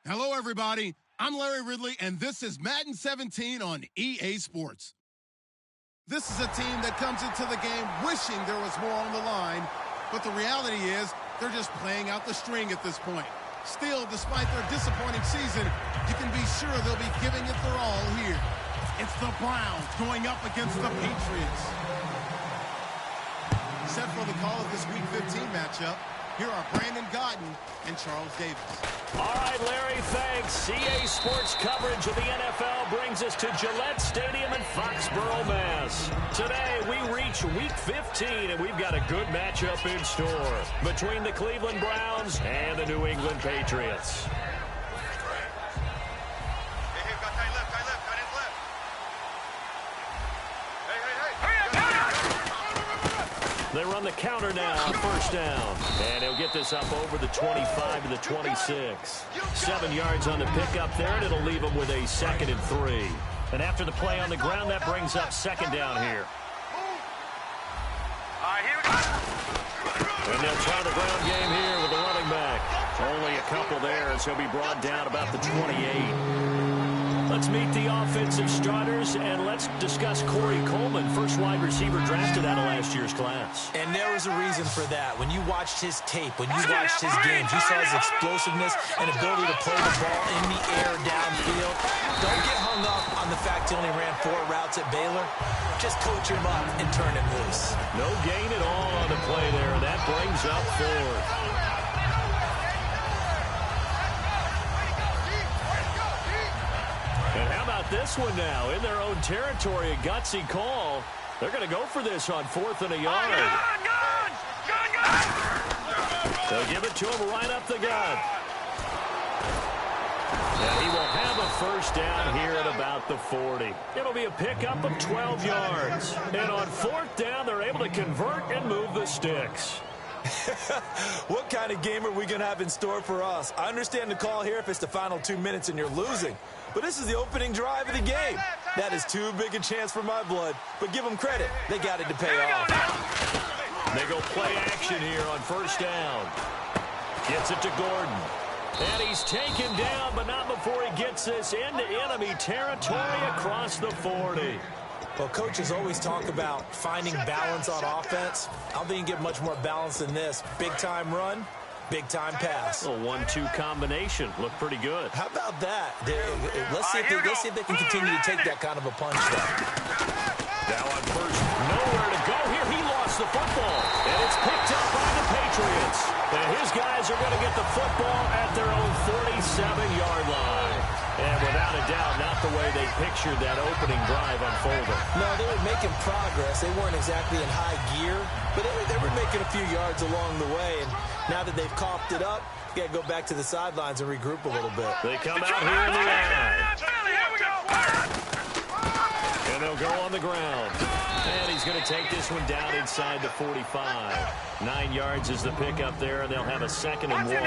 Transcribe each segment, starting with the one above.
Hello, everybody. I'm Larry Ridley, and this is Madden 17 on EA Sports. This is a team that comes into the game wishing there was more on the line, but the reality is they're just playing out the string at this point. Still, despite their disappointing season, you can be sure they'll be giving it their all here. It's the Browns going up against the Patriots. Set for the call of this Week 15 matchup, here are Brandon Godden and Charles Davis. All right, Larry, thanks. EA Sports coverage of the NFL brings us to Gillette Stadium in Foxborough, Mass. Today, we reach Week 15, and we've got a good matchup in store between the Cleveland Browns and the New England Patriots. They run the counter now on first down. And he'll get this up over the 25 to the 26. 7 yards on the pickup there, and it'll leave him with a 2nd and 3. And after the play on the ground, that brings up 2nd down here. And they'll try the ground game here with the running back. Only a couple there, as he'll be brought down about the 28. Let's meet the offensive starters, and let's discuss Corey Coleman, first wide receiver drafted out of last year's class. And there was a reason for that. When you watched his tape, when you watched his games, you saw his explosiveness and ability to play the ball in the air downfield. Don't get hung up on the fact he only ran 4 routes at Baylor. Just coach him up and turn him loose. No gain at all on the play there, and that brings up 4. And how about this one now? In their own territory, a gutsy call. They're going to go for this on 4th and a yard. They'll give it to him right up the gut. And he will have a first down here at about the 40. It'll be a pickup of 12 yards. And on 4th down, they're able to convert and move the sticks. What kind of game are we going to have in store for us? I understand the call here if it's the final 2 minutes and you're losing. But this is the opening drive of the game. That is too big a chance for my blood. But give them credit. They got it to pay off. They go play action here on first down. Gets it to Gordon. And he's taken down, but not before he gets this into enemy territory across the 40. Well, coaches always talk about finding balance on offense. I don't think you can get much more balance than this. Big-time run, big-time pass. A 1-2 combination. Looked pretty good. How about that? Let's see if they can continue to take that kind of a punch there. Now on first, nowhere to go here. He lost the football, and it's picked up by the Patriots. And his guys are going to get the football at their own 47-yard line. And without a doubt, not the way they pictured that opening drive unfolding. No, they were making progress. They weren't exactly in high gear, but they were making a few yards along the way. And now that they've coughed it up, you got to go back to the sidelines and regroup a little bit. They come out here in the line. And they'll go on the ground. And he's going to take this one down inside the 45. 9 yards is the pickup there, and they'll have a 2nd and 1.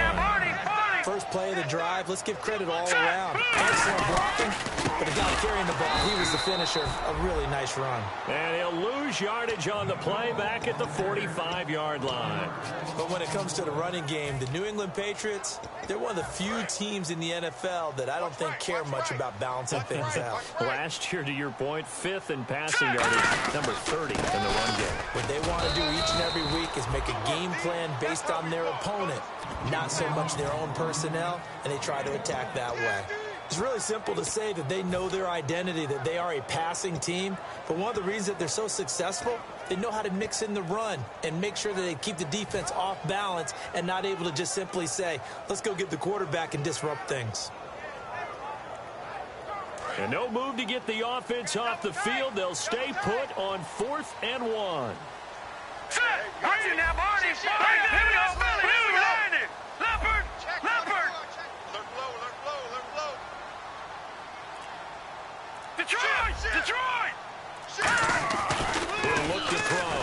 First play of the drive, let's give credit all around. Excellent blocking, but the guy carrying the ball, he was the finisher. A really nice run. And he'll lose yardage on the play back at the 45-yard line. But when it comes to the running game, the New England Patriots, they're one of the few teams in the NFL that I don't think care much about balancing things out. Last year, to your point, 5th in passing yardage, number 30 in the run game. What they want to do each and every week is make a game plan based on their opponent, not so much their own personnel, and they try to attack that way. It's really simple to say that they know their identity, that they are a passing team, but one of the reasons that they're so successful, they know how to mix in the run and make sure that they keep the defense off balance and not able to just simply say, let's go get the quarterback and disrupt things. And no move to get the offense off the field. They'll stay put on 4th and 1. Detroit! He'll look to throw.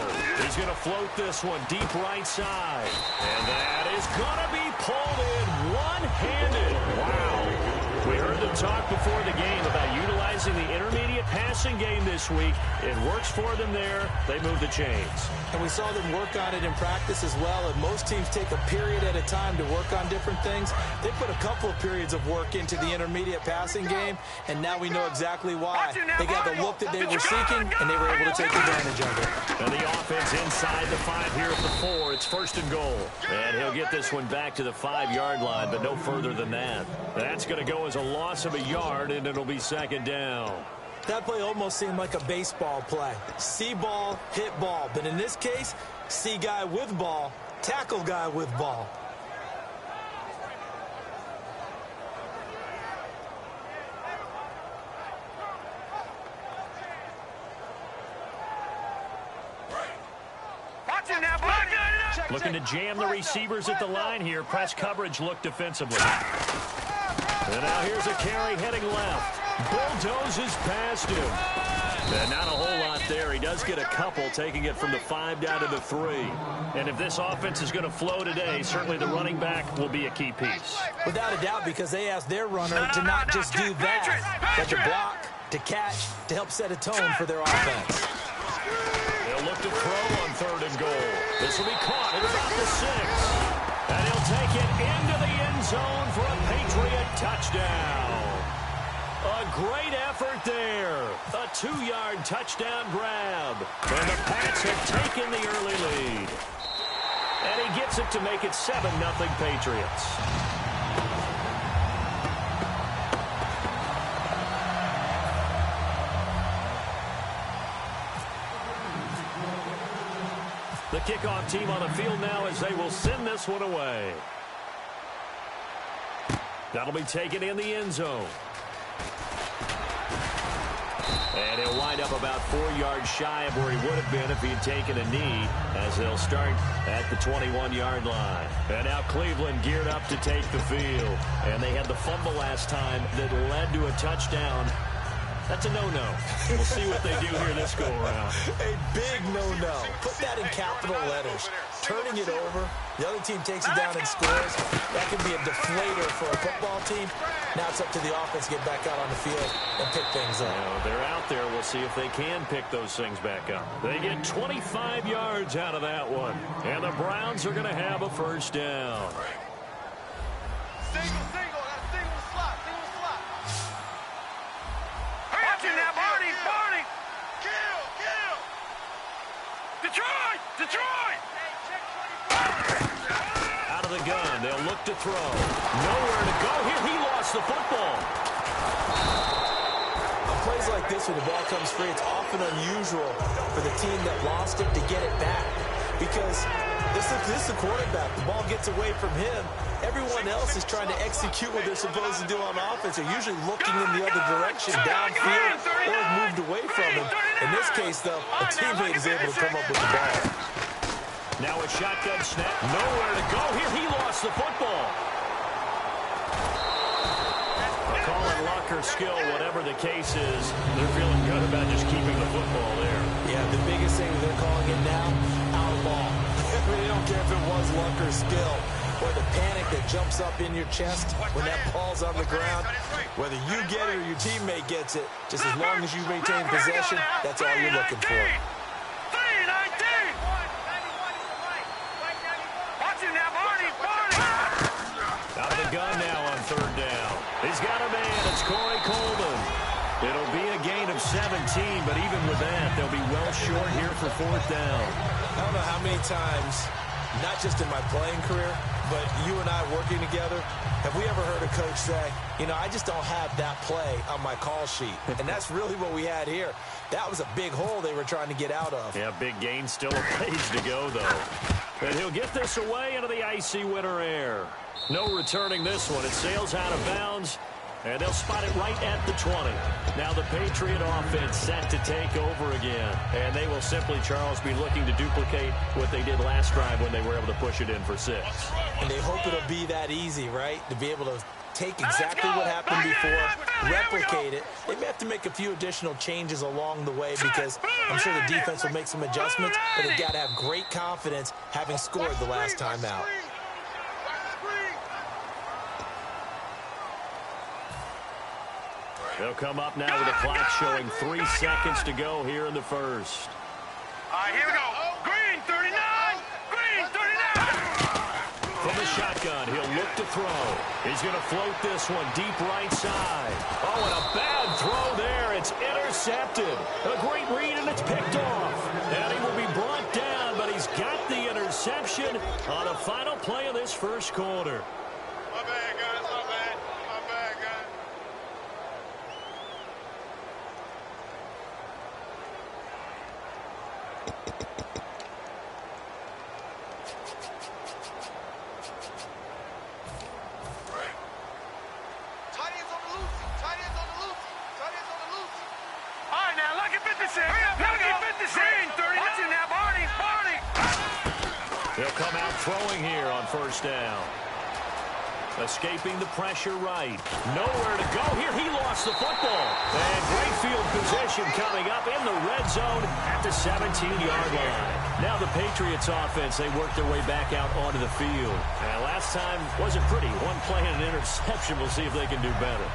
He's going to float this one deep right side. And that is going to be pulled in one-handed. Wow. We heard them talk before the game about utilizing the intermediate intermediate passing game this week. It works for them there. They move the chains. And we saw them work on it in practice as well. And most teams take a period at a time to work on different things. They put a couple of periods of work into the intermediate passing game, and now we know exactly why. They got the look that they were seeking, and they were able to take advantage of it. And the offense inside the 5 here at the 4. It's 1st and goal. And he'll get this one back to the 5-yard line, but no further than that. That's going to go as a loss of a yard, and it'll be 2nd down. That play almost seemed like a baseball play. See ball, hit ball. But in this case, see guy with ball, tackle guy with ball. Looking to jam the receivers at the line here. Press coverage look defensively. And now here's a carry heading left. Bulldozes past him. And not a whole lot there. He does get a couple, taking it from the 5 down to the 3. And if this offense is going to flow today, certainly the running back will be a key piece. Without a doubt, because they asked their runner to not just do that, but to block, to catch, to help set a tone for their offense. They'll look to throw on 3rd and goal. This will be caught at about the 6. And he'll take it into the end zone for a Patriot touchdown. A great effort there. A 2-yard touchdown grab. And the Pats have taken the early lead. And he gets it to make it 7-0 Patriots. The kickoff team on the field now as they will send this one away. That'll be taken in the end zone. And he'll wind up about 4 yards shy of where he would have been if he had taken a knee, as they'll start at the 21-yard line. And now Cleveland geared up to take the field. And they had the fumble last time that led to a touchdown. That's a no-no. We'll see what they do here this go-around. A big no-no. Put that in capital letters. Turning it over, the other team takes it down and scores. That can be a deflator for a football team. Now it's up to the offense to get back out on the field and pick things up. They're out there. We'll see if they can pick those things back up. They get 25 yards out of that one. And the Browns are going to have a 1st down. Single slot. Watching that, Barney. Kill. Detroit. Out of the gun. They'll look to throw. Nowhere to go here. He lost the football. On plays like this, when the ball comes free, it's often unusual for the team that lost it to get it back. Because this is the quarterback. The ball gets away from him. Everyone else is trying to execute what they're supposed to do on offense. They're usually looking in the other direction, downfield, or moved away from him. In this case, though, a teammate is able to come up with the ball. Now a shotgun snap. Nowhere to go here. He lost the football. Call it luck or skill, whatever the case is, they're feeling good about just keeping the football there. Yeah, the biggest thing they're calling it now, out of ball. They don't care if it was luck or skill, or the panic that jumps up in your chest when that ball's on the ground. Whether you get it or your teammate gets it, just as long as you maintain possession, that's all you're looking for. Out of the gun now on 3rd down. He's got a man. It's Corey Coleman. It'll be a gain of 17, but even with that, they'll be well short here for 4th down. I don't know how many times, not just in my playing career, but you and I working together, have we ever heard a coach say, I just don't have that play on my call sheet. And that's really what we had here. That was a big hole they were trying to get out of. Yeah, big gain, still a page to go, though. And he'll get this away into the icy winter air. No returning this one. It sails out of bounds, and they'll spot it right at the 20. Now the Patriot offense set to take over again. And they will simply, Charles, be looking to duplicate what they did last drive when they were able to push it in for 6. And they hope it'll be that easy, right? To be able to take exactly what happened before, replicate it. They may have to make a few additional changes along the way because I'm sure the defense will make some adjustments, but they've got to have great confidence having scored the last time out. They'll come up now with a clock showing 3 seconds to go here in the first. All right, here we go. Green, 39. Green, 39. From the shotgun, he'll look to throw. He's going to float this one deep right side. Oh, and a bad throw there. It's intercepted. A great read, and it's picked off. And he will be brought down, but he's got the interception on a final play of this first quarter. My bad, guys. My bad. My bad, guys. Tight ends on the loose. Tight ends on the loose. Tight ends on the loose. All right, now, lucky 56. Lucky 56. Green, 30. Watch it now, Barney. Barney. They'll come out throwing here on first down. Escaping the pressure right. Nowhere to go here. He lost the football. And great field position coming up in the red zone at the 17-yard line. Now the Patriots offense, they work their way back out onto the field. And last time wasn't pretty. One play and an interception. We'll see if they can do better.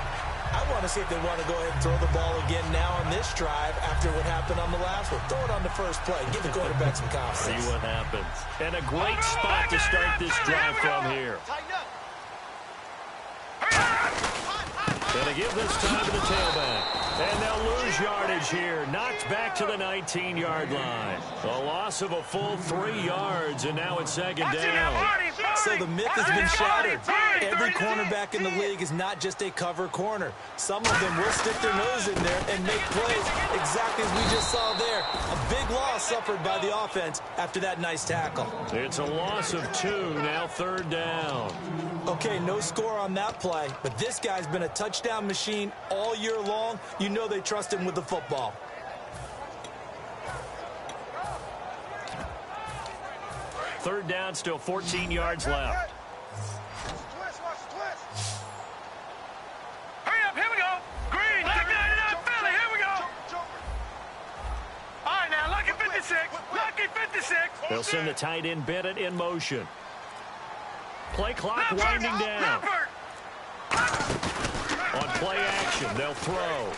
I want to see if they want to go ahead and throw the ball again now on this drive after what happened on the last one. Throw it on the first play. Give the quarterback some confidence. See what happens. And a great spot to start this drive from here. Tighten up. Going to give this time to the tailback. And they'll lose yardage here. Knocked back to the 19-yard line. A loss of a full 3 yards, and now it's second down. So the myth has been shattered. Every cornerback in the league is not just a cover corner. Some of them will stick their nose in there and make plays exactly as we just saw there. A big loss suffered by the offense after that nice tackle. It's a loss of 2, now third down. Okay, no score on that play, but this guy's been a touchdown machine all year long. You know they trust him with the football. Third down, still 14 yards left. Twist, watch the twist. Hurry up, here we go. Green, 99 Philly, here we go. All right, now, lucky 56. Lucky 56. They'll send the tight end Bennett in motion. Play clock winding down. On play action, they'll throw.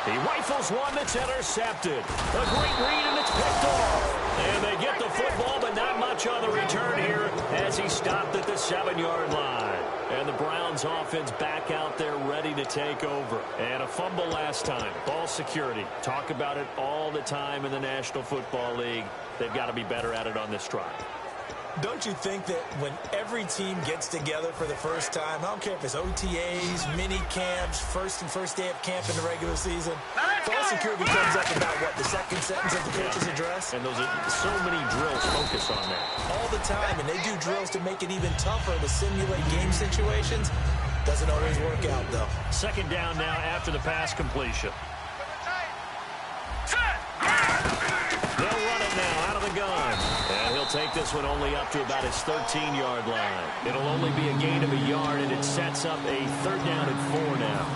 He rifles one that's intercepted. A great read, and it's picked off. And they get the football, but not much on the return here as he stopped at the 7-yard line. And the Browns offense back out there ready to take over. And a fumble last time. Ball security. Talk about it all the time in the National Football League. They've got to be better at it on this drive. Don't you think that when every team gets together for the first time, I don't care if it's OTAs, mini camps, first day of camp in the regular season, ball security comes up about, what, the second sentence of the coach's address? And those are so many drills focus on that. All the time, and they do drills to make it even tougher to simulate game situations. Doesn't always work out, though. Second down now after the pass completion. They'll run it now out of the gun. And he'll take this one only up to about his 13-yard line. It'll only be a gain of a yard, and it sets up a third down and 4 now.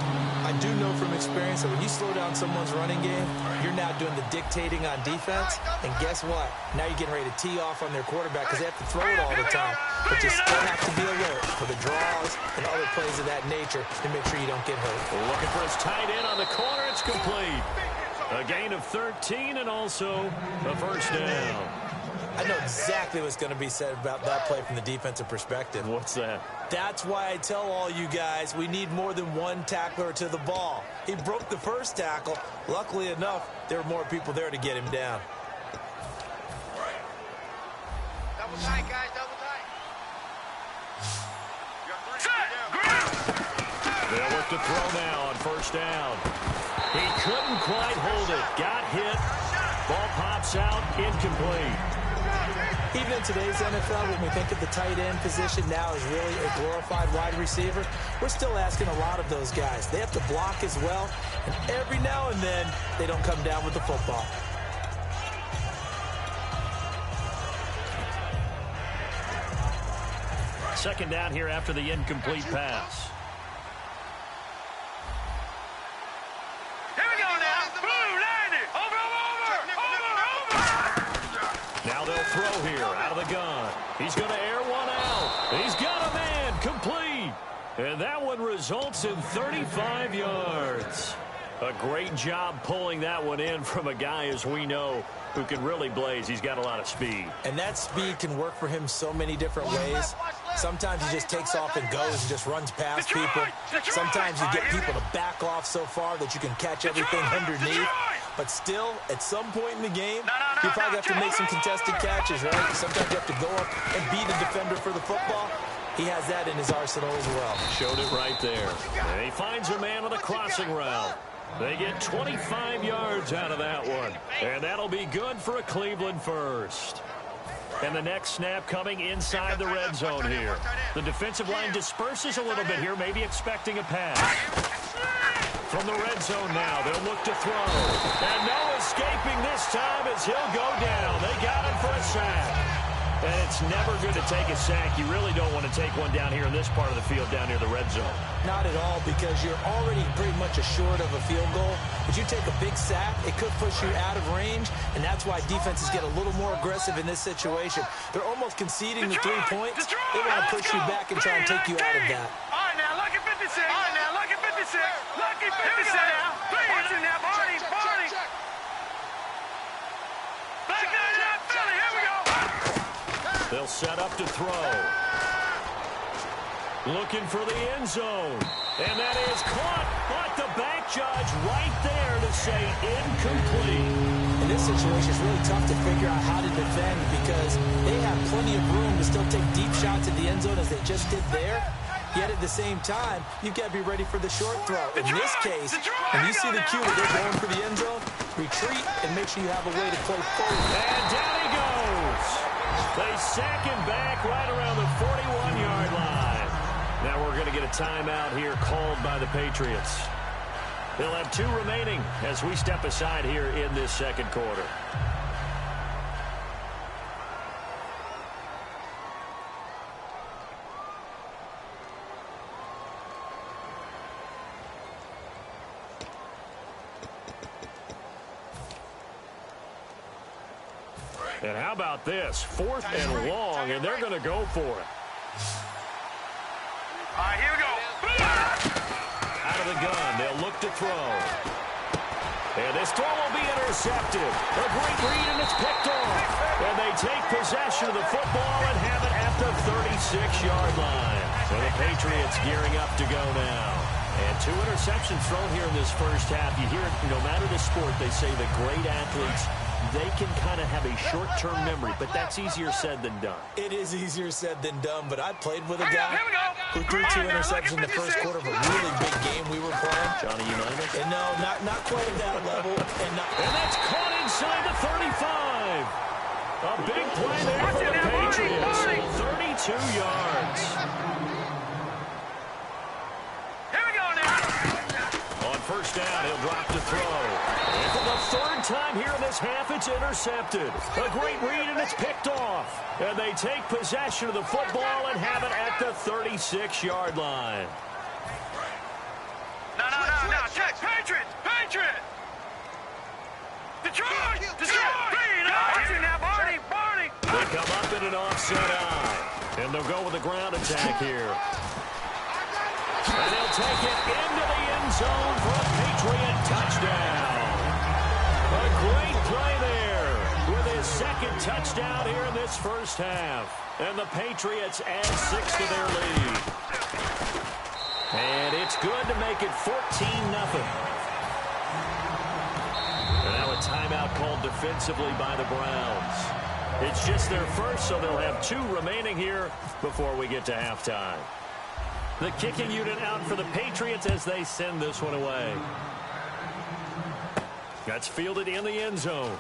I do know from experience that when you slow down someone's running game, you're now doing the dictating on defense. And guess what? Now you're getting ready to tee off on their quarterback because they have to throw it all the time. But you still have to be alert for the draws and other plays of that nature to make sure you don't get hurt. Looking for his tight end on the corner. It's complete. A gain of 13 and also a first down. I know exactly what's going to be said about that play from the defensive perspective. What's that? That's why I tell all you guys we need more than one tackler to the ball. He broke the first tackle. Luckily enough, there were more people there to get him down. Double tight, guys, double tight. They'll look to throw now on first down. He couldn't quite hold it. Got hit. Ball pops out. Incomplete. Even in today's NFL, when we think of the tight end position now as really a glorified wide receiver, we're still asking a lot of those guys. They have to block as well, and every now and then, they don't come down with the football. Second down here after the incomplete pass. Here we go now. Blue, 90. Over. Now they'll throw here out of the gun. He's going to air one out. He's got a man. Complete. And that one results in 35 yards. A great job pulling that one in from a guy, as we know, who can really blaze. He's got a lot of speed. And that speed can work for him so many different ways. Sometimes he just takes off and goes and just runs past people. Sometimes you get people to back off so far that you can catch everything underneath. But still, at some point in the game, you probably have to make some contested catches, right? Sometimes you have to go up and beat a defender for the football. He has that in his arsenal as well. Showed it right there. And he finds a man on the crossing route. They get 25 yards out of that one. And that'll be good for a Cleveland first. And the next snap coming inside the red zone here. The defensive line disperses a little bit here, maybe expecting a pass. From the red zone now, they'll look to throw. And no escaping this time as he'll go down. They got him for a sack. And it's never good to take a sack. You really don't want to take one down here in this part of the field, down near the red zone. Not at all, because you're already pretty much assured of a field goal. But you take a big sack, it could push you out of range, and that's why defenses get a little more aggressive in this situation. They're almost conceding the 3 points. They want to push you back and try and take you out of that. All right, now, lucky 56. All right, now, lucky 56. Lucky 56 now. Watch it now, Barney. Back nine, Philly, here we go. They'll set up to throw. Looking for the end zone. And that is caught. But the back judge right there to say incomplete. In this situation, it's really tough to figure out how to defend because they have plenty of room to still take deep shots at the end zone as they just did there. Yet at the same time, you've got to be ready for the short throw. In this case, when you see the cue that they're going for the end zone, retreat and make sure you have a way to play forward. And down he goes. They sack him back right around the 41-yard line. Now we're going to get a timeout here called by the Patriots. They'll have 2 remaining as we step aside here in this second quarter. And how about this? 4th and long, and they're going to go for it. All right, here we go. Out of the gun, they'll look to throw. And this throw will be intercepted. A great read, and it's picked off. And they take possession of the football and have it at the 36-yard line. So the Patriots gearing up to go now. And 2 interceptions thrown here in this first half. You hear it, no matter the sport, they say the great athletes, they can kind of have a short-term memory, but that's easier said than done. It is easier said than done, but I played with a guy who threw 2 interceptions in the first quarter of a really big game we were playing. Johnny Unitas? And no, not quite at that level. And that's caught inside the 35. A big play there for the Patriots. 32 yards. Here we go now. On first down, he'll drop to throw. And for the 3rd time here in this half, it's intercepted. A great read, and it's picked off. And they take possession of the football and have it at the 36-yard line. No. Check. Patriot. Detroit. Watch it now, Barney. They come up in an offset eye. And they'll go with a ground attack here. And they'll take it into the end zone for a Patriot touchdown. A great play there with his 2nd touchdown here in this first half. And the Patriots add 6 to their lead. And it's good to make it 14-0. And now a timeout called defensively by the Browns. It's just their first, so they'll have 2 remaining here before we get to halftime. The kicking unit out for the Patriots as they send this one away. That's fielded in the end zone.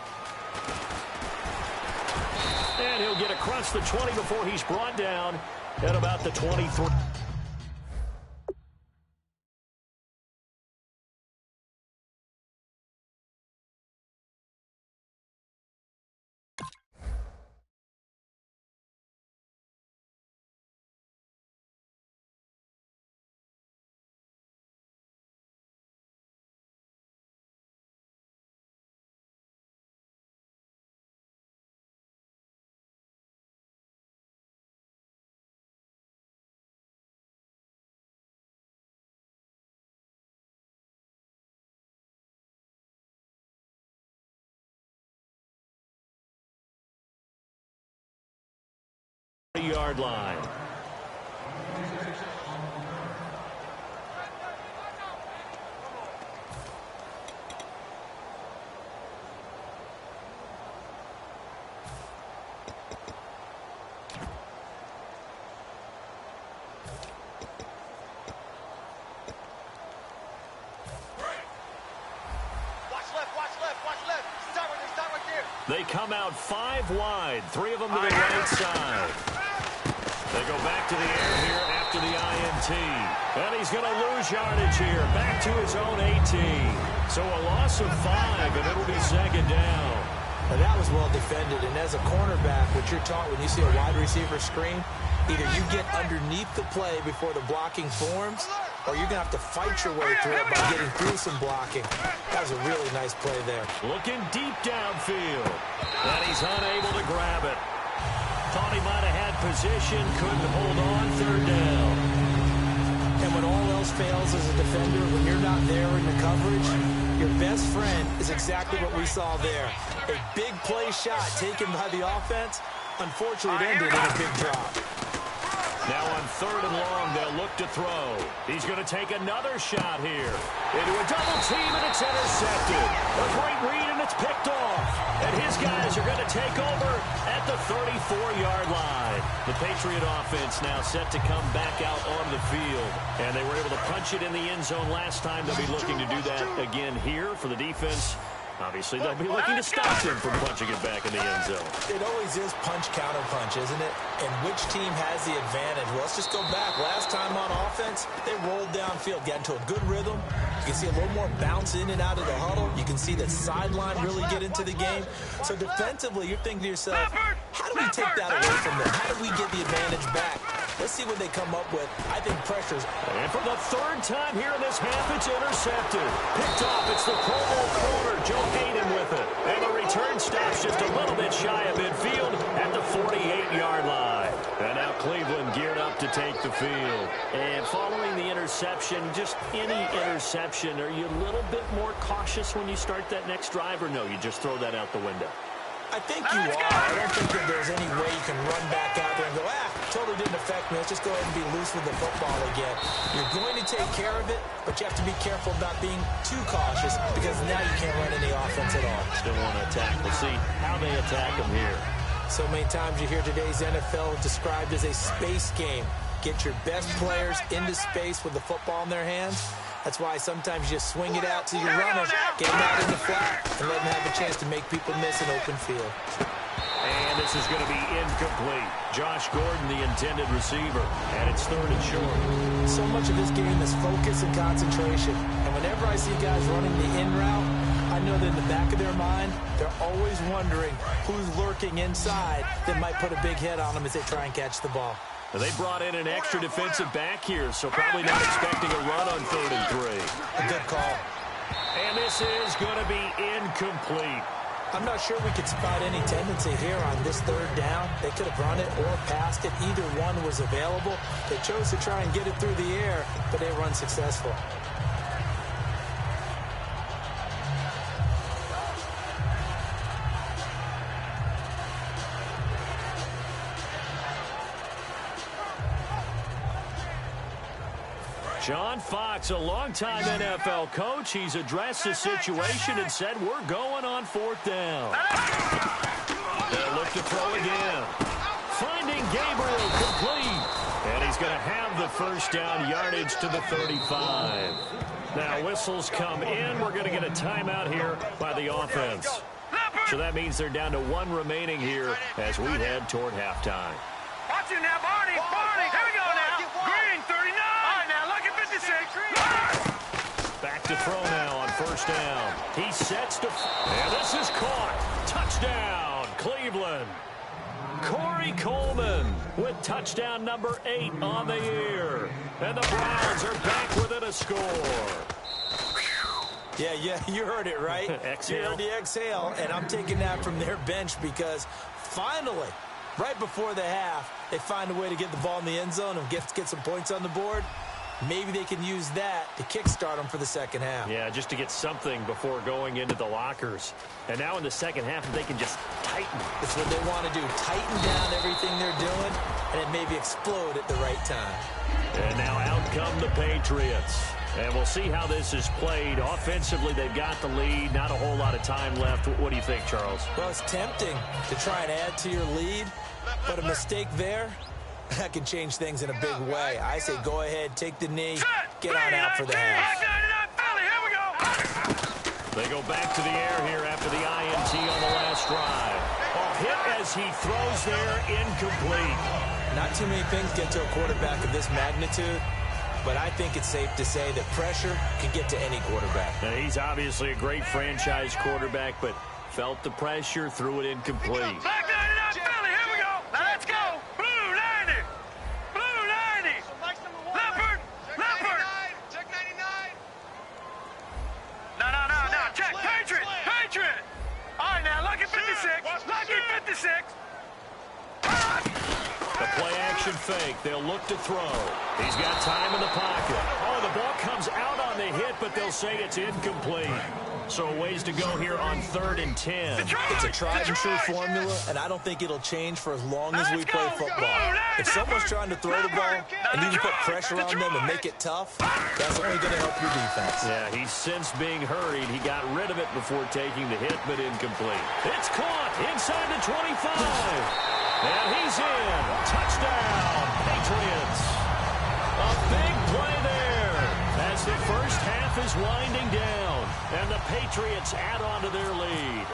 And he'll get across the 20 before he's brought down at about the 23. 40-yard line. They come out 5 wide, 3 of them to the right side. They go back to the air here after the INT. And he's going to lose yardage here, back to his own 18. So a loss of 5, and it'll be second down. Now that was well defended, and as a cornerback, what you're taught when you see a wide receiver screen, either you get underneath the play before the blocking forms, or you're going to have to fight your way through it by getting through some blocking. That was a really nice play there. Looking deep downfield. And he's unable to grab it. Thought he might have had position, couldn't hold on, third down. And when all else fails as a defender, when you're not there in the coverage, your best friend is exactly what we saw there. A big play shot taken by the offense. Unfortunately, it ended in a big drop. Now on 3rd and long, they'll look to throw. He's going to take another shot here. Into a double team, and it's intercepted. A great read, and it's picked off. And his guys are going to take over at the 34-yard line. The Patriot offense now set to come back out on the field. And they were able to punch it in the end zone last time. They'll be looking to do that again here for the defense. Obviously, they'll be looking to stop him from punching it back in the end zone. It always is punch, counter punch, isn't it? And which team has the advantage? Well, let's just go back. Last time on offense, they rolled downfield, got into a good rhythm. You can see a little more bounce in and out of the huddle. You can see the sideline really get into the game. So defensively, you're thinking to yourself, how do we take that away from them? How do we get the advantage back? Let's see what they come up with. I think pressure's... And for the 3rd time here in this half, it's intercepted. Picked off. It's the Pro Bowl corner, Joe Hayden with it. And the return stops just a little bit shy of midfield at the 48-yard line. And now Cleveland geared up to take the field. And following the interception, just any interception, are you a little bit more cautious when you start that next drive, or no, you just throw that out the window? I think you are. I don't think that there's any way you can run back out there and go, totally didn't affect me. Let's just go ahead and be loose with the football again. You're going to take care of it, but you have to be careful about being too cautious because now you can't run any offense at all. Still want to attack. We'll see how they attack them here. So many times you hear today's NFL described as a space game. Get your best players into space with the football in their hands. That's why sometimes you just swing it out to your runners, get them out in the flat, and let them have a chance to make people miss an open field. And this is going to be incomplete. Josh Gordon, the intended receiver, and it's 3rd and short. So much of this game is focus and concentration. And whenever I see guys running the in route, I know that in the back of their mind, they're always wondering who's lurking inside that might put a big hit on them as they try and catch the ball. They brought in an extra defensive back here, so probably not expecting a run on 3rd and 3. A good call. And this is going to be incomplete. I'm not sure we could spot any tendency here on this 3rd down. They could have run it or passed it. Either one was available. They chose to try and get it through the air, but they were unsuccessful. John Fox, a longtime NFL coach, he's addressed the situation and said, we're going on 4th down. They'll look to throw again. Finding Gabriel complete. And he's going to have the 1st down yardage to the 35. Now whistles come in. We're going to get a timeout here by the offense. So that means they're down to 1 remaining here as we head toward halftime. Watch it now, Barney. Barney. Here we go now. Green, 39. All right, now, look at 56. Back to throw now on 1st down. He sets to... And this is caught. Touchdown, Cleveland. Corey Coleman with touchdown number 8 on the year. And the Browns are back within a score. Yeah, you heard it, right? Exhale. You heard the exhale, and I'm taking that from their bench because finally, right before the half, they find a way to get the ball in the end zone and get some points on the board. maybe they can use that to kickstart them for the second half. Yeah, just to get something before going into the lockers. And now in the second half, they can just tighten. That's what they want to do, tighten down everything they're doing, and then maybe explode at the right time. And now out come the Patriots. And we'll see how this is played. Offensively, they've got the lead. Not a whole lot of time left. What do you think, Charles? Well, it's tempting to try and add to your lead, but a mistake there, that can change things in a big way. I say go ahead, take the knee, get on out for the half. They go back to the air here after the INT on the last drive. Oh, hit as he throws there, incomplete. Not too many things get to a quarterback of this magnitude, but I think it's safe to say that pressure can get to any quarterback. Now, he's obviously a great franchise quarterback, but felt the pressure, threw it incomplete. Black 99 Philly, here we go. Now let's go. Blue 90. Blue 90. Leopard. Leopard. Check 99. No. Check. Patriot. Patriot. All right, now, lucky 56. Lucky 56. The play-action fake. They'll look to throw. He's got time in the pocket. Oh, the ball comes out on the hit, but they'll say it's incomplete. So a ways to go here on 3rd and 10. It's a tried-and-true formula, and I don't think it'll change for as long as we play football. If someone's trying to throw the ball, and you can put pressure on them and make it tough, that's only going to help your defense. Yeah, he's since being hurried. He got rid of it before taking the hit, but incomplete. It's caught inside the 25. And he's in. Touchdown, Patriots. A big play there as the first half is winding down. And the Patriots add on to their lead.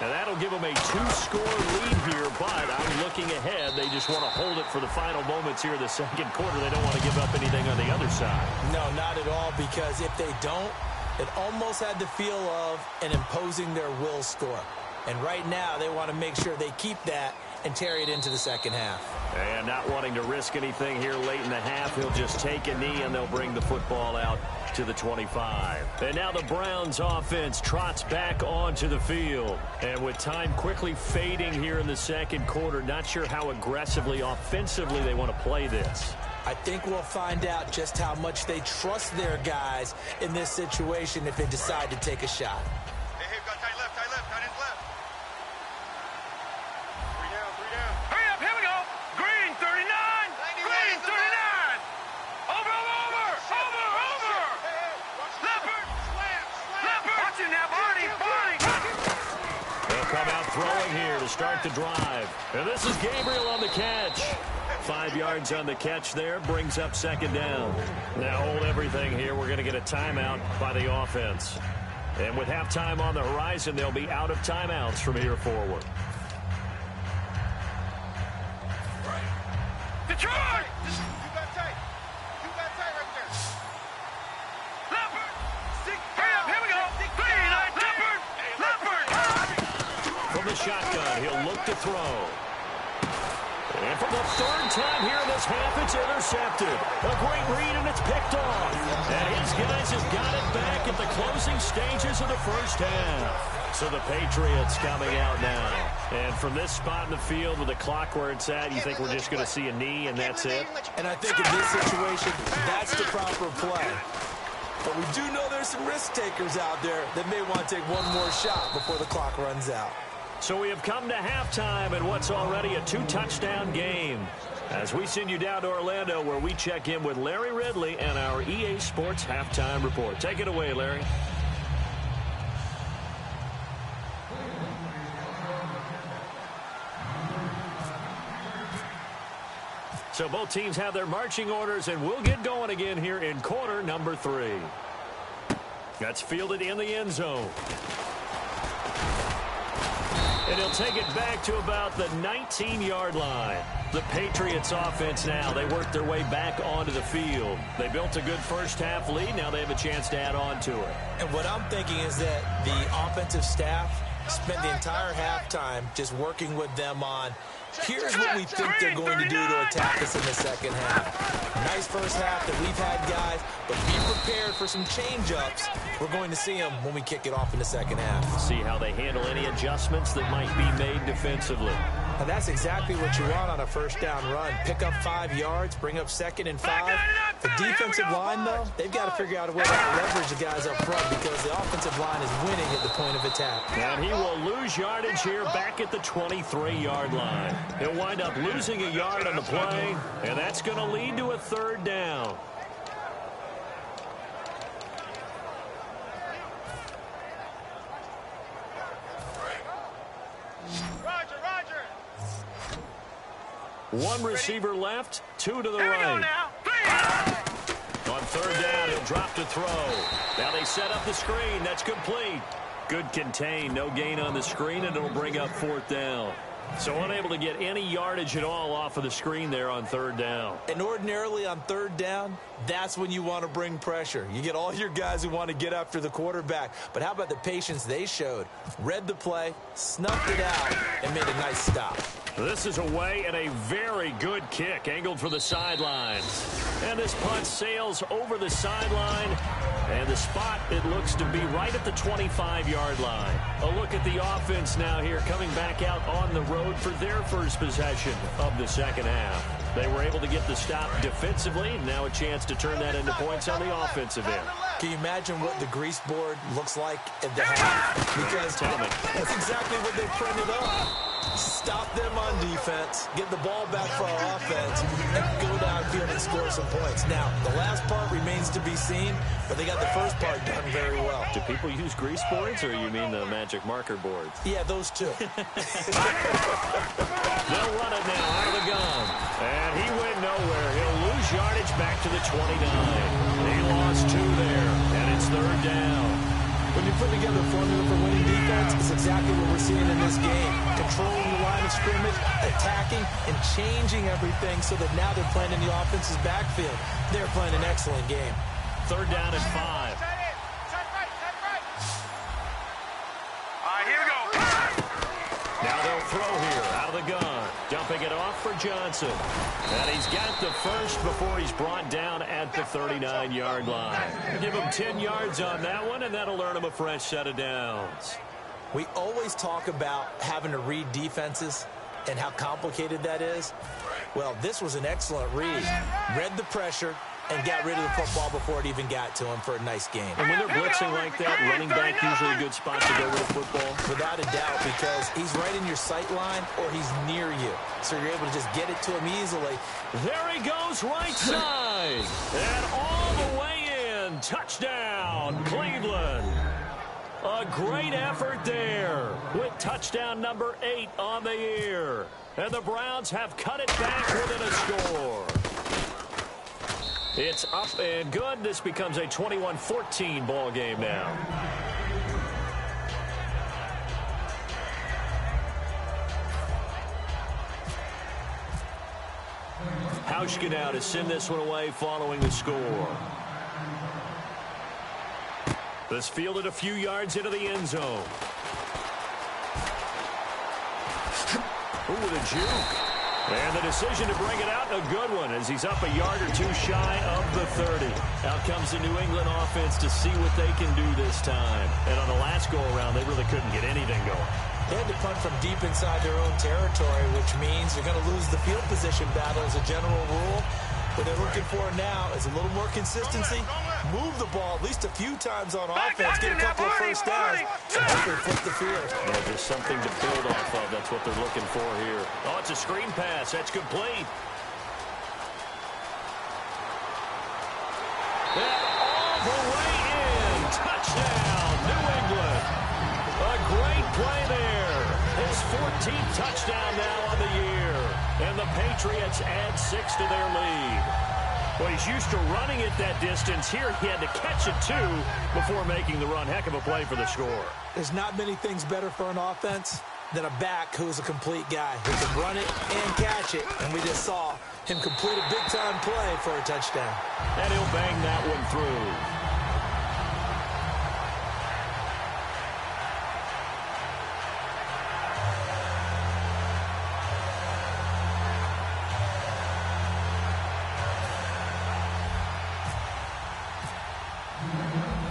Now that'll give them a 2-score lead here, but I'm looking ahead. They just want to hold it for the final moments here in the second quarter. They don't want to give up anything on the other side. No, not at all, because if they don't, it almost had the feel of an imposing their will score. And right now, they want to make sure they keep that and carry it into the second half. And not wanting to risk anything here late in the half, he'll just take a knee and they'll bring the football out to the 25. And now the Browns offense trots back onto the field. And with time quickly fading here in the second quarter, not sure how aggressively, offensively they want to play this. I think we'll find out just how much they trust their guys in this situation if they decide to take a shot. Hey, got tight left, tight left. Three down. Hurry up, here we go. Green, 39. Green, 39. Over. Leopard. Watch it now, Barney. They'll come out throwing here to start the drive. And this is Gabriel on the catch. 5 yards on the catch there, brings up second down. Now hold everything here. We're going to get a timeout by the offense. And with halftime on the horizon, they'll be out of timeouts from here forward. Detroit! You got tight right there. Leopard! Hurry up, here we go! Leopard! From the shotgun, he'll look to throw. And for the third time here in this half, it's intercepted. A great read, and it's picked off. And his guys have got it back at the closing stages of the first half. So the Patriots coming out now. And from this spot in the field with the clock where it's at, you think we're just going to see a knee and that's it? And I think in this situation, that's the proper play. But we do know there's some risk takers out there that may want to take one more shot before the clock runs out. So we have come to halftime in what's already a 2-touchdown game. As we send you down to Orlando, where we check in with Larry Ridley and our EA Sports Halftime Report. Take it away, Larry. So both teams have their marching orders, and we'll get going again here in quarter number 3. That's fielded in the end zone. And he'll take it back to about the 19-yard line. The Patriots offense now, they work their way back onto the field. They built a good first half lead. Now they have a chance to add on to it. And what I'm thinking is that the offensive staff spent the entire halftime just working with them on, here's what we think they're going to do to attack us in the second half. Nice first half that we've had, guys, but be prepared for some change-ups. We're going to see them when we kick it off in the second half. See how they handle any adjustments that might be made defensively. And that's exactly what you want on a first down run. Pick up 5 yards, bring up 2nd and 5. The defensive line, though, they've got to figure out a way to leverage the guys up front because the offensive line is winning at the point of attack. And he will lose yardage here back at the 23-yard line. He'll wind up losing a yard on the play, and that's going to lead to a 3rd down. One receiver left, 2 to the right. On 3rd down, he'll drop to throw. Now they set up the screen. That's complete. Good contain. No gain on the screen, and it'll bring up 4th down. So unable to get any yardage at all off of the screen there on 3rd down. And ordinarily on 3rd down, that's when you want to bring pressure. You get all your guys who want to get after the quarterback. But how about the patience they showed? Read the play, snuffed it out, and made a nice stop. This is away and a very good kick, angled for the sidelines. And this punt sails over the sideline. And the spot, it looks to be right at the 25-yard line. A look at the offense now here, coming back out on the road for their first possession of the 2nd half. They were able to get the stop defensively. Now a chance to turn that into points on the offensive end. Can you imagine what the grease board looks like at the half? Because that's exactly what they printed up. Stop them on defense, get the ball back for our offense, and go downfield and score some points. Now, the last part remains to be seen, but they got the first part done very well. Do people use grease boards, or you mean the magic marker boards? Yeah, those two. They'll run it now out of the gun. And he went nowhere. He'll lose yardage back to the 29. He lost 2 there, and it's 3rd down. When you put together a formula for winning defense, it's exactly what we're seeing in this game. Controlling the line of scrimmage, attacking, and changing everything so that now they're playing in the offense's backfield. They're playing an excellent game. 3rd down and 5. All right, here we go. Now they'll throw here out of the gun. Dumping it off for Johnson. And he's got the first before he's brought down at the 39-yard line. Give him 10 yards on that one, and that'll earn him a fresh set of downs. We always talk about having to read defenses and how complicated that is. Well, this was an excellent read. Read the pressure and got rid of the football before it even got to him for a nice game. And when they're blitzing like that, running back usually a good spot to go with the football? Without a doubt, because he's right in your sight line or he's near you. So you're able to just get it to him easily. There he goes, right side. And all the way in. Touchdown, Cleveland. A great effort there with touchdown number 8 on the year. And the Browns have cut it back within a score. It's up and good. This becomes a 21-14 ball game now. Hauschka now to send this one away following the score. This fielded a few yards into the end zone. Ooh, with a juke. And the decision to bring it out, a good one, as he's up a yard or 2 shy of the 30. Out comes the New England offense to see what they can do this time. And on the last go-around, they really couldn't get anything going. They had to punt from deep inside their own territory, which means they're going to lose the field position battle as a general rule. What they're looking for now is a little more consistency, move the ball at least a few times on offense, get a couple of first downs, and hopefully flip the field. Yeah, just something to build off of. That's what they're looking for here. Oh, it's a screen pass. That's complete. And all the way in. Touchdown, New England. A great play there. His 14th touchdown now on the year. And the Patriots add 6 to their lead. Well, he's used to running it that distance. Here he had to catch it, too, before making the run. Heck of a play for the score. There's not many things better for an offense than a back who's a complete guy who can run it and catch it. And we just saw him complete a big-time play for a touchdown. And he'll bang that one through.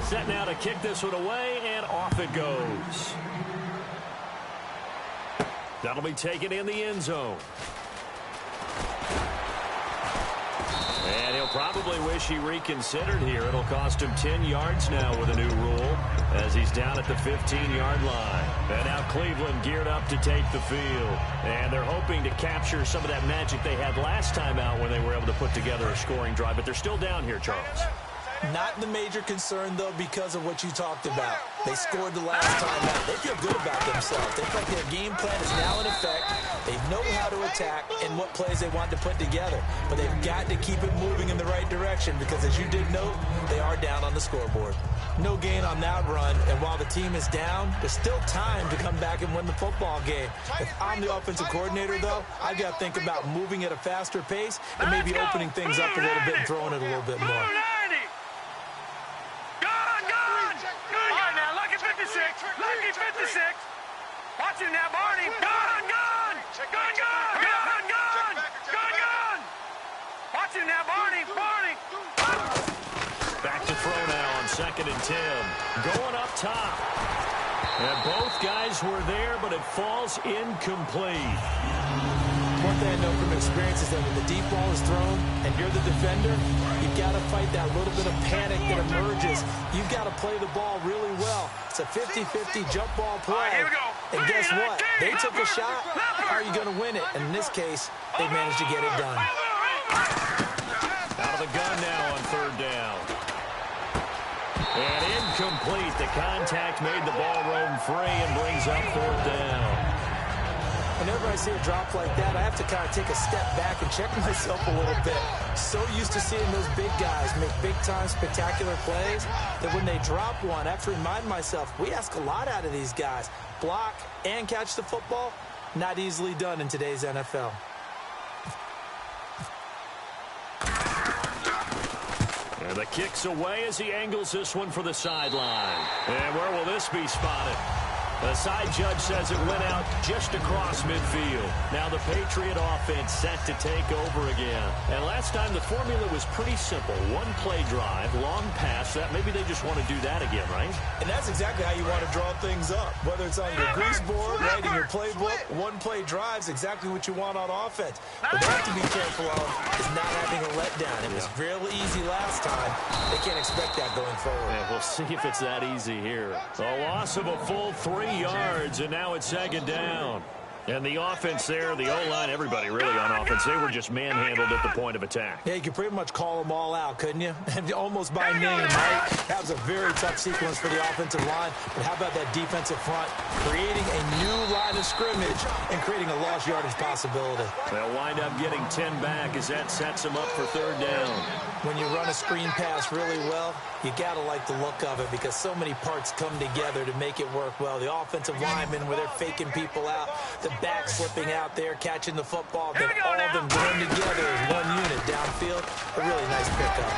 Set now to kick this one away, and off it goes. That'll be taken in the end zone. And he'll probably wish he reconsidered here. It'll cost him 10 yards now with a new rule as he's down at the 15-yard line. And now Cleveland geared up to take the field. And they're hoping to capture some of that magic they had last time out when they were able to put together a scoring drive. But they're still down here, Charles. Not the major concern, though, because of what you talked about. They scored the last time out. They feel good about themselves. They feel like their game plan is now in effect. They know how to attack and what plays they want to put together. But they've got to keep it moving in the right direction because, as you did note, they are down on the scoreboard. No gain on that run, and while the team is down, there's still time to come back and win the football game. If I'm the offensive coordinator, though, I've got to think about moving at a faster pace and maybe opening things up a little bit and throwing it a little bit more. Lucky 56. Watch him now, Barney. Gun. Watch him now, Barney. Back to throw now on 2nd and 10. Going up top. And both guys were there, but it falls incomplete. One thing I know from experience is that when the deep ball is thrown and you're the defender, you've got to fight that little bit of panic that emerges. You've got to play the ball really well. It's a 50-50 jump ball play. And guess what? They took a shot. How are you going to win it? And in this case, they managed to get it done. Out of the gun now on 3rd down. And incomplete. The contact made the ball roam free and brings up 4th down. Whenever I see a drop like that, I have to kind of take a step back and check myself a little bit. So used to seeing those big guys make big-time spectacular plays that when they drop one, I have to remind myself, we ask a lot out of these guys. Block and catch the football, not easily done in today's NFL. And the kick's away as he angles this one for the sideline. And where will this be spotted? The side judge says it went out just across midfield. Now the Patriot offense set to take over again. And last time the formula was pretty simple. One play drive, long pass. That maybe they just want to do that again, right? And that's exactly how you want to draw things up. Whether it's on your grease board, right, in your playbook, one play drive is exactly what you want on offense. What they have to be careful of is not having a letdown. It was real easy last time. They can't expect that going forward. Yeah, we'll see if it's that easy here. A loss of a full 3 yards, and now it's 2nd down. And the offense there, the O-line, everybody really on offense, they were just manhandled at the point of attack. Yeah, you could pretty much call them all out, couldn't you? Almost by name, right? That was a very tough sequence for the offensive line. But how about that defensive front? Creating a new line of scrimmage and creating a lost yardage possibility. They'll wind up getting 10 back as that sets them up for 3rd down. When you run a screen pass really well, you got to like the look of it because so many parts come together to make it work well. The offensive linemen, where they're faking people out, the back slipping out there, catching the football, then all of them going together as one unit downfield. A really nice pickup.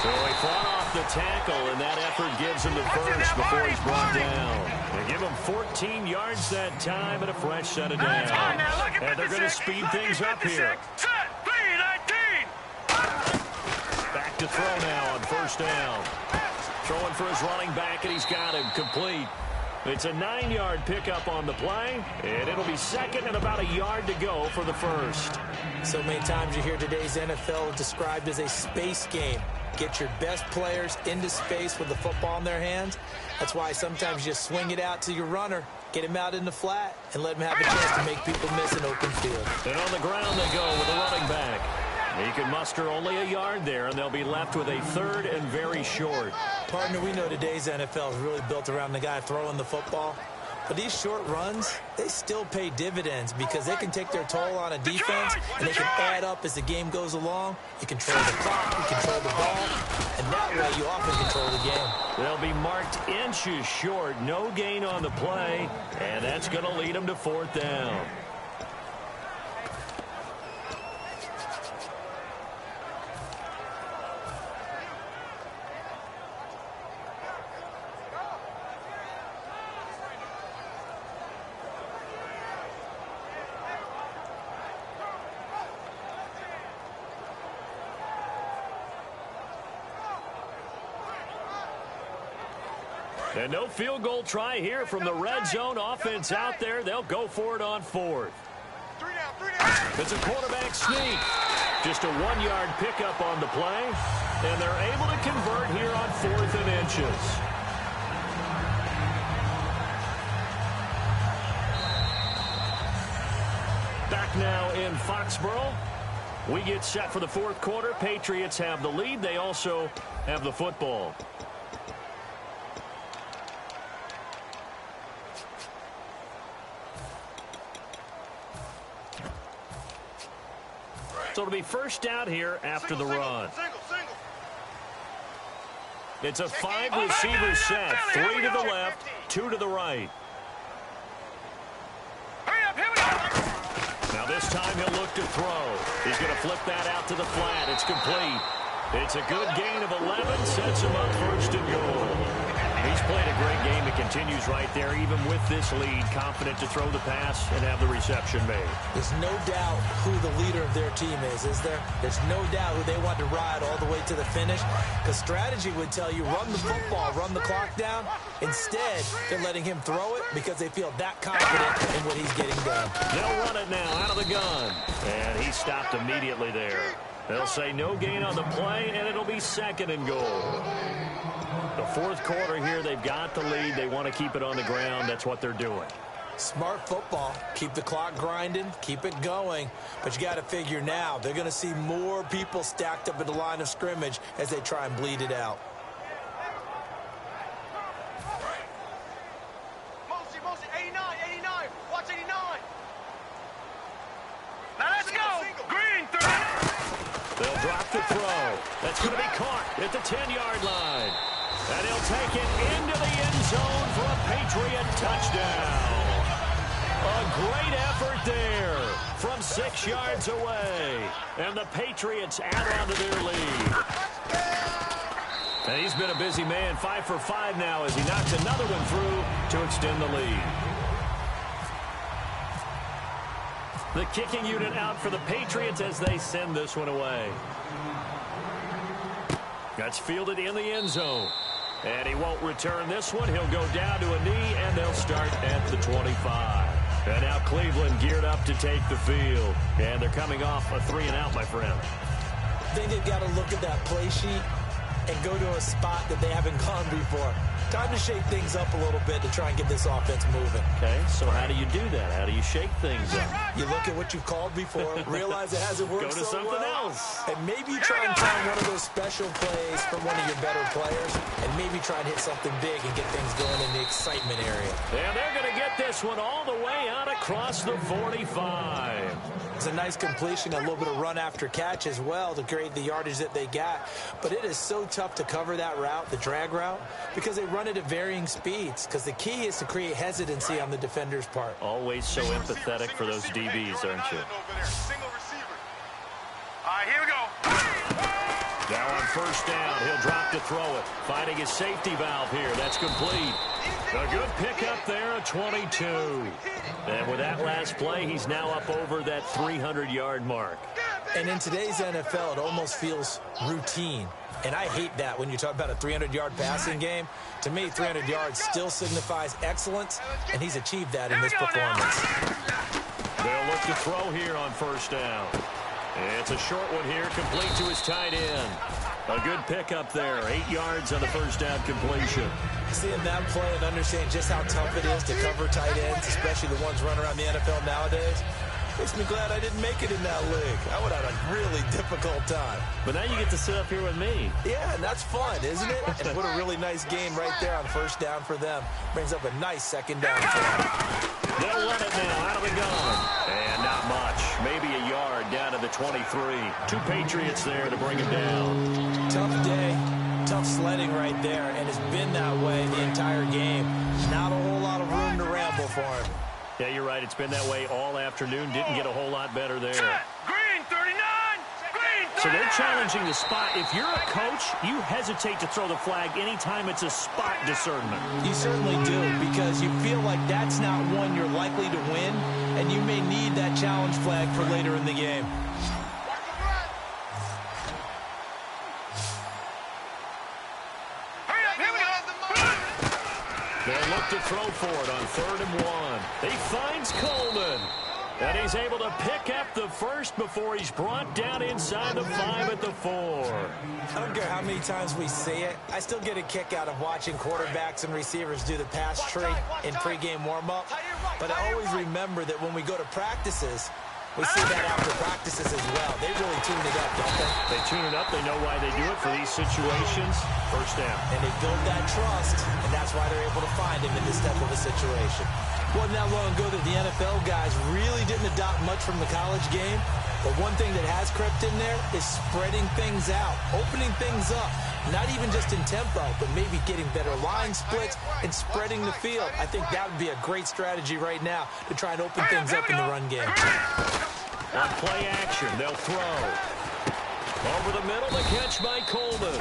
So he fought off the tackle, and that effort gives him the first before he's brought down. They give him 14 yards that time and a fresh set of downs. And they're going to speed things up here. Back to throw now on 1st down. Throwing for his running back, and he's got him complete. It's a 9-yard pickup on the play, and it'll be 2nd and about a yard to go for the first. So many times you hear today's NFL described as a space game. Get your best players into space with the football in their hands. That's why sometimes you just swing it out to your runner, get him out in the flat, and let him have a chance to make people miss an open field. And on the ground they go with the running back. He can muster only a yard there, and they'll be left with a 3rd and very short. Partner, we know today's NFL is really built around the guy throwing the football. But these short runs, they still pay dividends because they can take their toll on a defense, and they can add up as the game goes along. You control the clock, you control the ball, and that way you often control the game. They'll be marked inches short, no gain on the play, and that's going to lead them to 4th down. And no field goal try here from the red zone offense out there. They'll go for it on 4th. It's a quarterback sneak. Just a 1-yard pickup on the play. And they're able to convert here on 4th and inches. Back now in Foxborough. We get set for the 4th quarter. Patriots have the lead. They also have the football. So it'll be first down here after the run. It's a 5-receiver set. 3 to the left, 2 to the right. Now this time he'll look to throw. He's going to flip that out to the flat. It's complete. It's a good gain of 11. Sets him up first and goal. He's played a great game. It continues right there, even with this lead. Confident to throw the pass and have the reception made. There's no doubt who the leader of their team is there? There's no doubt who they want to ride all the way to the finish. Because strategy would tell you, run the football, run the clock down. Instead, they're letting him throw it because they feel that confident in what he's getting done. They'll run it now out of the gun. And he stopped immediately there. They'll say no gain on the play, and it'll be 2nd and goal. The 4th quarter here, they've got the lead. They want to keep it on the ground. That's what they're doing. Smart football. Keep the clock grinding. Keep it going. But you got to figure now, they're going to see more people stacked up at the line of scrimmage as they try and bleed it out. Mosey, 89. Watch 89. Now let's go. Green, 3. They'll drop the throw. That's going to be caught at the 10-yard line. And he'll take it into the end zone for a Patriot touchdown. A great effort there from 6 yards away. And the Patriots add on to their lead. And he's been a busy man, 5 for 5 now as he knocks another one through to extend the lead. The kicking unit out for the Patriots as they send this one away. That's fielded in the end zone. And he won't return this one. He'll go down to a knee, and they'll start at the 25. And now Cleveland geared up to take the field. And they're coming off a 3-and-out, my friend. I think they've got to look at that play sheet and go to a spot that they haven't gone before. Time to shake things up a little bit to try and get this offense moving. Okay, so how do you do that? How do you shake things up? You look at what you've called before, realize it hasn't worked Go to so something well, else. and maybe you try and find one of those special plays from one of your better players, and maybe try and hit something big and get things going in the excitement area. And they're going to get this one all the way out across the 45. It's a nice completion, a little bit of run after catch as well to create the yardage that they got. But it is so tough to cover that route, the drag route, because they run it at varying speeds. Because the key is to create hesitancy on the defender's part. Always so empathetic for those DBs, aren't you? All right, here we go. Now on first down, he'll drop to throw it. Finding his safety valve here. That's complete. A good pickup there, a 22. And with that last play, he's now up over that 300-yard mark. And in today's NFL, it almost feels routine. And I hate that when you talk about a 300-yard passing game. To me, 300 yards still signifies excellence, and he's achieved that in this performance. They'll look to throw here on first down. It's a short one here, complete to his tight end. A good pickup there, 8 yards on the first down completion. Seeing that play and understanding just how tough it is to cover tight ends, especially the ones running around the NFL nowadays, makes me glad I didn't make it in that league. I would have had a really difficult time. But now you get to sit up here with me. Yeah, and that's fun, isn't it? And what a really nice game right there on first down for them. Brings up a nice second down for them. They'll run it now out of the gun. And not much. Maybe a yard down to the 23. 2 Patriots there to bring it down. Tough day. Tough sledding right there, and it's been that way the entire game. Not a whole lot of room to ramble for him. Yeah, you're right. It's been that way all afternoon. Didn't get a whole lot better there. Green, 39. Green, 39. So they're challenging the spot. If you're a coach, you hesitate to throw the flag anytime it's a spot discernment. You certainly do, because you feel like that's not one you're likely to win, and you may need that challenge flag for later in the game. throw for it on 3rd and 1. He finds Coleman. And he's able to pick up the first before he's brought down inside the 5 at the 4. I don't care how many times we see it. I still get a kick out of watching quarterbacks and receivers do the pass tree in pregame warm-up. But I always remember that when we go to practices, we see that after practices as well. They really tune it up, don't they? They tune it up. They know why they do it for these situations. First down. And they build that trust, and that's why they're able to find him in this type of a situation. Wasn't that long ago that the NFL guys really didn't adopt much from the college game. But one thing that has crept in there is spreading things out, opening things up. Not even just in tempo, but maybe getting better line splits and spreading the field. I think that would be a great strategy right now to try and open things up in the run game. On play action, they'll throw. Over the middle, the catch by Coleman.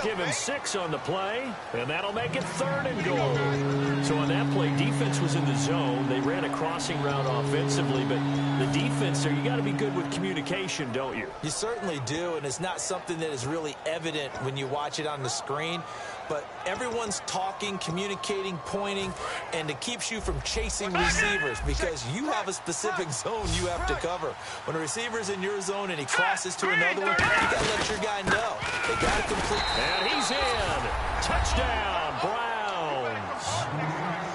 Give him 6 on the play, and that'll make it 3rd and goal. So on that play, defense was in the zone. They ran a crossing route offensively, but the defense there, you got to be good with communication, don't you? You certainly do, and it's not something that is really evident when you watch it on the screen. But everyone's talking, communicating, pointing, and it keeps you from chasing receivers because you have a specific zone you have to cover. When a receiver's in your zone and he crosses to another one, you got to let your guy know. They got to complete. And he's in. Touchdown, Browns.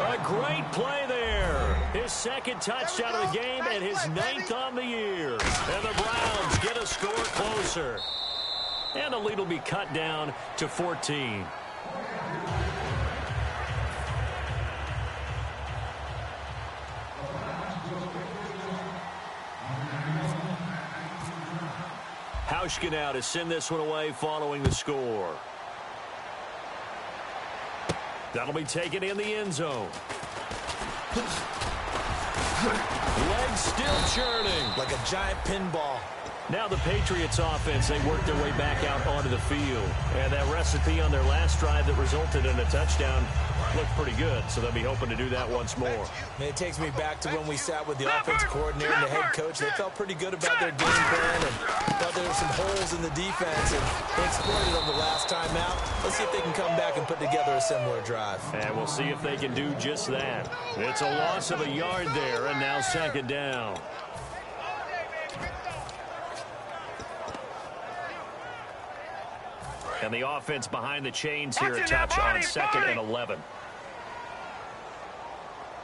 A great play there. His 2nd touchdown of the game and his 9th on the year. And the Browns get a score closer. And the lead will be cut down to 14. Hauschka now to send this one away following the score. That'll be taken in the end zone. Legs still churning. Like a giant pinball. Now the Patriots offense, they work their way back out onto the field. And that recipe on their last drive that resulted in a touchdown looked pretty good, so they'll be hoping to do that once more. And it takes me back to when we sat with the offensive coordinator and the head coach. They felt pretty good about their game plan and thought there were some holes in the defense, and they exploited them the last time out. Let's see if they can come back and put together a similar drive. And we'll see if they can do just that. It's a loss of a yard there, and now 2nd down. And the offense behind the chains here, a touch on 2nd and 11.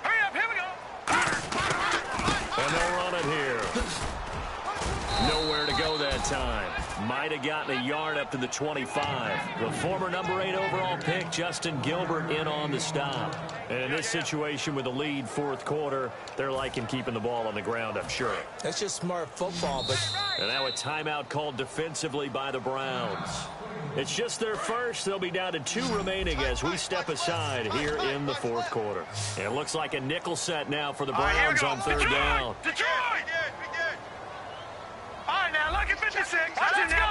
Hurry up, here we go. And they'll run it here. Nowhere to go that time. Might have gotten a yard up to the 25. The former number 8 overall pick, Justin Gilbert, in on the stop. And in this situation with the lead 4th quarter, they're liking keeping the ball on the ground, I'm sure. That's just smart football. But And now a timeout called defensively by the Browns. It's just their first. They'll be down to 2 remaining as we step aside here in the 4th quarter. And it looks like a nickel set now for the Browns on 3rd down. Detroit! All right, now, look at 56. That's in there,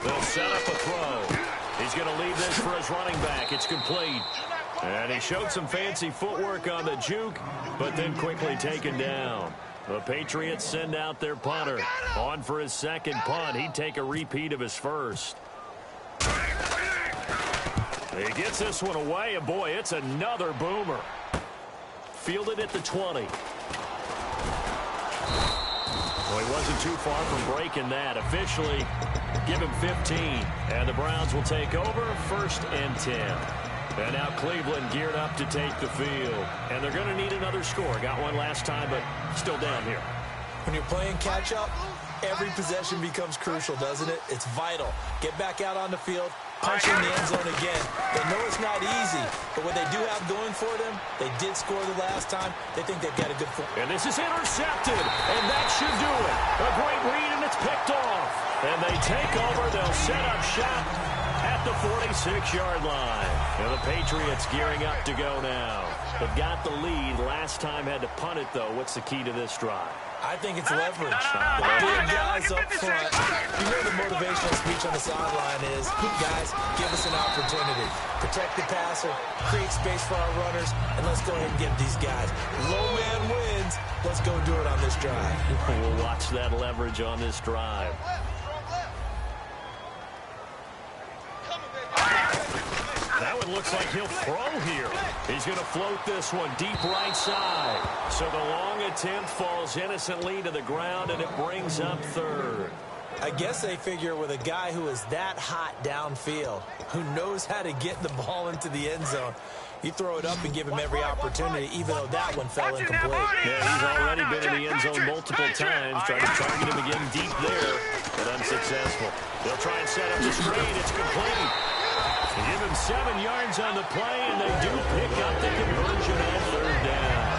They'll set up a throw. He's going to leave this for his running back. It's complete. And he showed some fancy footwork on the juke, but then quickly taken down. The Patriots send out their punter. On for his 2nd punt. He'd take a repeat of his 1st. He gets this one away, and boy, it's another boomer. Fielded at the 20. Well, he wasn't too far from breaking that. Officially, give him 15. And the Browns will take over 1st and 10. And now Cleveland geared up to take the field. And they're going to need another score. Got one last time, but still down here. when you're playing catch-up, every possession becomes crucial, doesn't it? It's vital. Get back out on the field, punch in the end zone again. They know it's not easy, but what they do have going for them, they did score the last time. They think they've got a good foot. And this is intercepted, and that should do it. A great read, and it's picked off. And they take over. They'll set up shop at the 46-yard line. And the Patriots gearing up to go now. They've got the lead. Last time had to punt it, though. What's the key to this drive? I think it's leverage. The big guys up front. You know the motivational speech on the sideline is, guys, give us an opportunity. Protect the passer, create space for our runners, and let's go ahead and give these guys. Low man wins. Let's go do it on this drive. We'll watch that leverage on this drive. That it looks like he'll throw here. He's going to float this one deep right side. So the long attempt falls innocently to the ground, and it brings up third. I guess they figure with a guy who is that hot downfield, who knows how to get the ball into the end zone, you throw it up and give him every opportunity, even though that one fell incomplete. Yeah, he's already been in the end zone multiple times, trying to target him again deep there, but unsuccessful. They'll try and set up the screen. It's complete. They give him 7 yards on the play, and they do pick up the conversion on third down.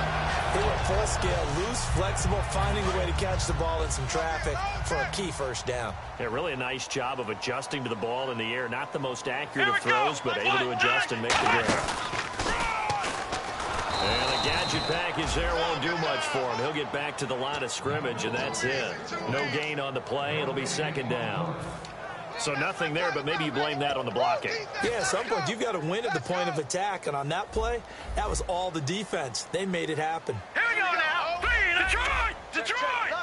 They were full scale, loose, flexible, finding a way to catch the ball in some traffic for a key first down. Yeah, really a nice job of adjusting to the ball in the air. Not the most accurate of throws, but able to adjust and make the grab. And the gadget package there won't do much for him. He'll get back to the line of scrimmage, and that's it. No gain on the play. It'll be second down. So nothing there, but maybe you blame that on the blocking. Yeah, at some point you've got to win at the point of attack, and on that play, that was all the defense. They made it happen. Here we go now. Detroit! Detroit!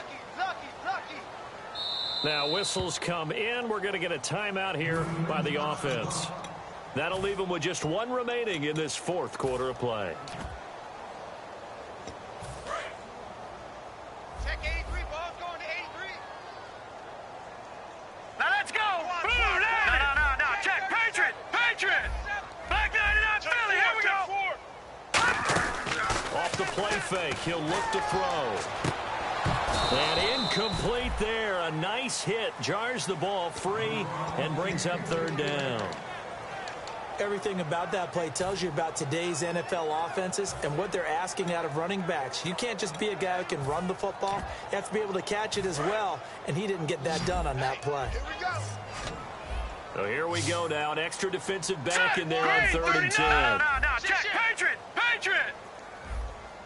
Now whistles come in. We're going to get a timeout here by the offense. That'll leave them with just 1 remaining in this fourth quarter of play. Check 83, ball's going to 83. Now let's go. No. Check. Patriot. Back 99, Philly. Here we go. Off the play fake. He'll look to throw. And incomplete there. A nice hit. Jars the ball free and brings up third down. Everything about that play tells you about today's NFL offenses and what they're asking out of running backs. You can't just be a guy who can run the football. You have to be able to catch it as well, and he didn't get that done on that play. So here we go now. An extra defensive back in there on third and 10. No. Check. Patriot.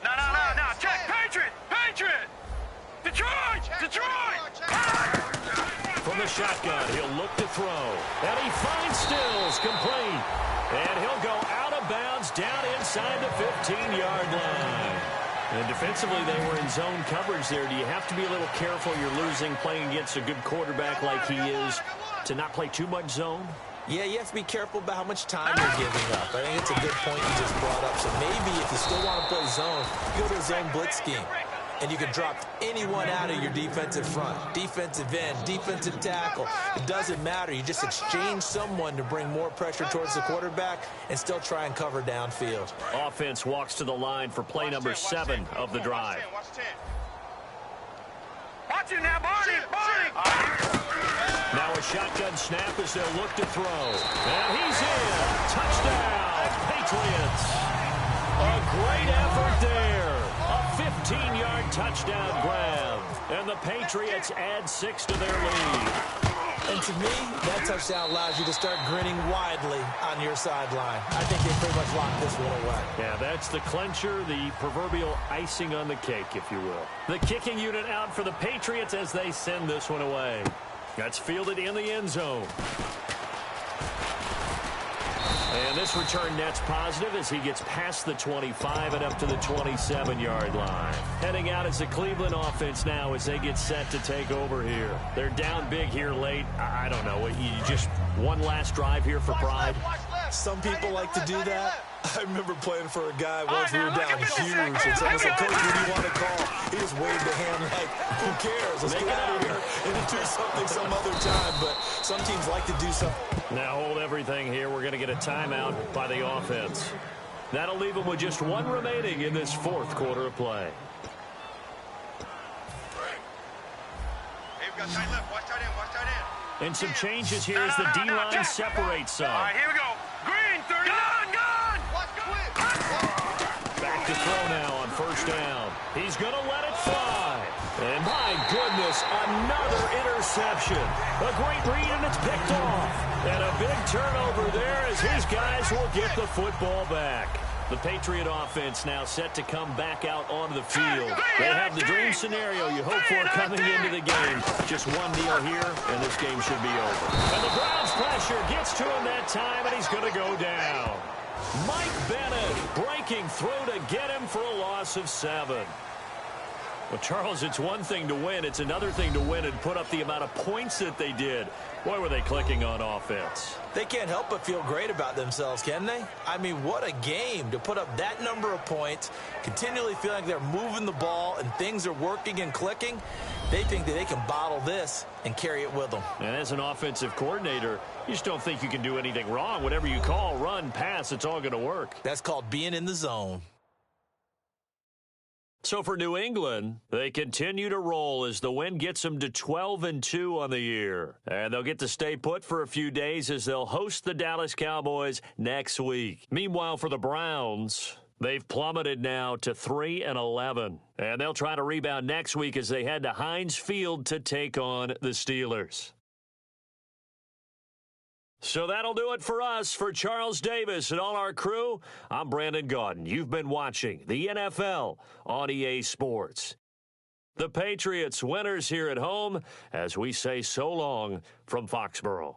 No. Check. Patriot. Detroit. From the shotgun, he'll look to throw. And he finds Stills, complete. And he'll go out of bounds down inside the 15-yard line. And defensively, they were in zone coverage there. Do you have to be a little careful? You're losing playing against a good quarterback like he is to not play too much zone? Yeah, you have to be careful about how much time you're giving up. I think it's a good point you just brought up. So maybe if you still want to play zone, you go to a zone blitz scheme. And you can drop anyone out of your defensive front. Defensive end, defensive tackle. It doesn't matter. You just exchange someone to bring more pressure towards the quarterback and still try and cover downfield. Offense walks to the line for play number 7 of the drive. Watch it now, Barney. Now a shotgun snap as they'll look to throw. And he's in. Touchdown, Patriots. A great effort there. A 15-yard touchdown grab. And the Patriots add 6 to their lead. And to me, that touchdown allows you to start grinning widely on your sideline. I think they pretty much locked this one away. Yeah, that's the clincher, the proverbial icing on the cake, if you will. The kicking unit out for the Patriots as they send this one away. That's fielded in the end zone. And this return net's positive as he gets past the 25 and up to the 27-yard line. Heading out as the Cleveland offense now as they get set to take over here. They're down big here late. I don't know. You just one last drive here for pride. Some people like to do that. I remember playing for a guy once we were down huge, and someone said, "Coach, what do you want to call?" He just waved a hand like, "Who cares? Let's get out of here and do something some other time." But some teams like to do something. Now hold everything here. We're going to get a timeout by the offense. That'll leave them with just 1 remaining in this fourth quarter of play. Hey, we've got tight left. Watch tight end. And some changes here as the D-line separates some. All right, here we go. Green, 30. Gone. Back to throw now on first down. He's going to let it fly. And my goodness, another interception. A great read, and it's picked off. And a big turnover there as his guys will get the football back. The Patriot offense now set to come back out onto the field. They have the dream scenario you hope for coming into the game. Just one deal here, and this game should be over. And the Browns pressure gets to him that time, and he's going to go down. Mike Bennett breaking through to get him for a loss of 7. Well, Charles, it's one thing to win. It's another thing to win and put up the amount of points that they did. Boy, were they clicking on offense. They can't help but feel great about themselves, can they? I mean, what a game to put up that number of points, continually feeling like they're moving the ball and things are working and clicking. They think that they can bottle this and carry it with them. And as an offensive coordinator, you just don't think you can do anything wrong. Whatever you call, run, pass, it's all going to work. That's called being in the zone. So for New England, they continue to roll as the win gets them to 12-2 on the year. And they'll get to stay put for a few days as they'll host the Dallas Cowboys next week. Meanwhile, for the Browns, they've plummeted now to 3-11. And they'll try to rebound next week as they head to Heinz Field to take on the Steelers. So that'll do it for us. For Charles Davis and all our crew, I'm Brandon Gaudin. You've been watching the NFL on EA Sports. The Patriots winners here at home as we say so long from Foxborough.